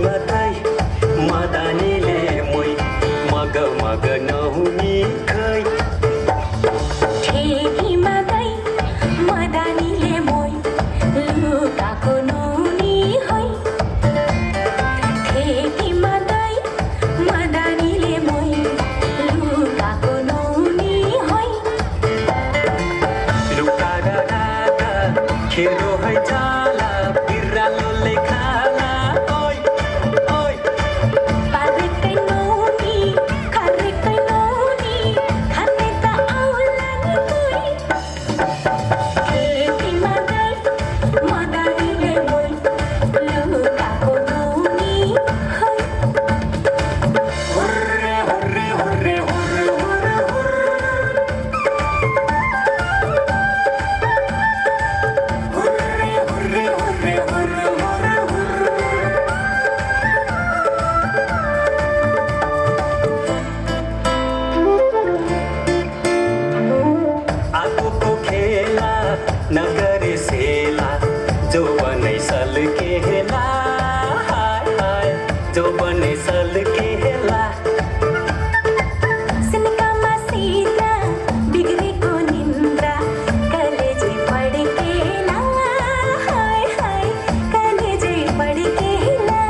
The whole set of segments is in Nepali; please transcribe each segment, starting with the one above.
मात्रै मदानीले मै मग मग नहुने खै ठेकी मात्रै मदानीले मै लुकाको नहुने है ठेकी मात्रै मदानीले मै लुकाको नहुने है लुकाएर राधा खेरो है जाला बिरालोले खाला ओइ ओइ पारेकै नहुने खारेकै नहुने खाने त आउला नि कोही ठेकी मात्रै मदानीले मै लुकाको नहुने है hurray hurray hurray hurray hurray hurray hurray hurray hurray hurray आगोको खेला नगरे सेला जो बनै सल्केला हाय हाय जो बनै सल्केला सिनकामा सीता बिग्रेको निन्द्रा कलेजै पड्केला हाय हाय कलेजै पड्केला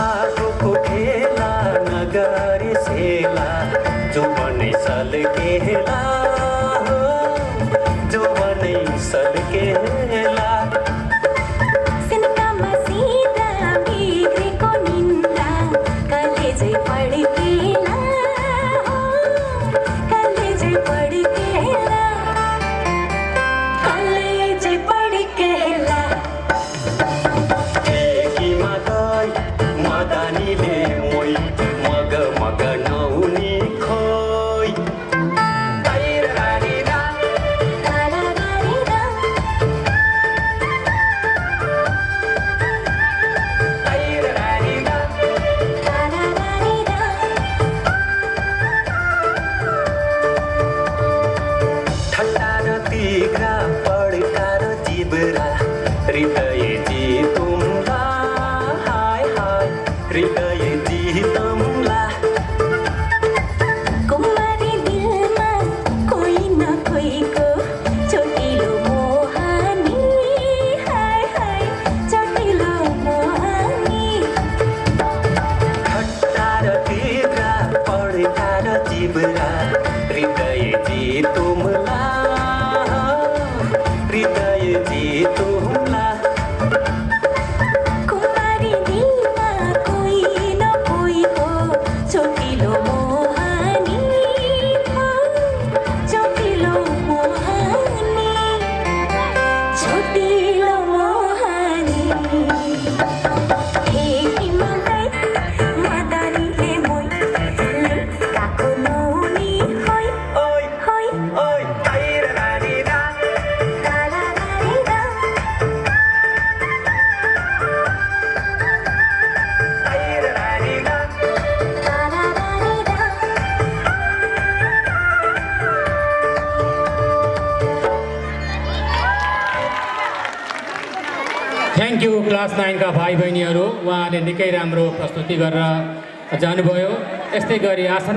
आगोको खेला नगरे सेला जो बनै सल्केला हो, जो बनै सल्केला सिनकामा सीता बिग्रेको निन्द्रा कलेजै पड्केला हो, कलेजै पड्केला कलेजै पड्केला ठेकीमा गई मदानीले मै मग मग नहुने खोइ तैररारीरा तारारारीरा तैररारीरा तारारारीरा ठट्टा र तिघ्रा पड्का र जिब्रा हृदय जितुम्ला हाय हाय हृदय जितुम्ला कुमारी दिलमा कोही न कोहीको चोटिलो मोहानी हाय हाय चोटिलो मोहानी ठट्टा र तिघ्रा पड्का र जिब्रा हृदय जितुम्ला हृदय जितुम्ला कुमारी दिलमा कोही न कोहीको चोटिलो मोहानी चोटिलो मोहानी चोटिलो मोहानी ठेकी मात्रै मदानीले मै लुकाको नहुने है ओइ है ओइ तैररारीरा तारारारीरा तैररारीरा तारारारीरा थ्याङ्क यू क्लास 9 का भाइ बहिनीहरू उहाँले निकै राम्रो प्रस्तुति गरेर जानुभयो। यस्तै गरी आसन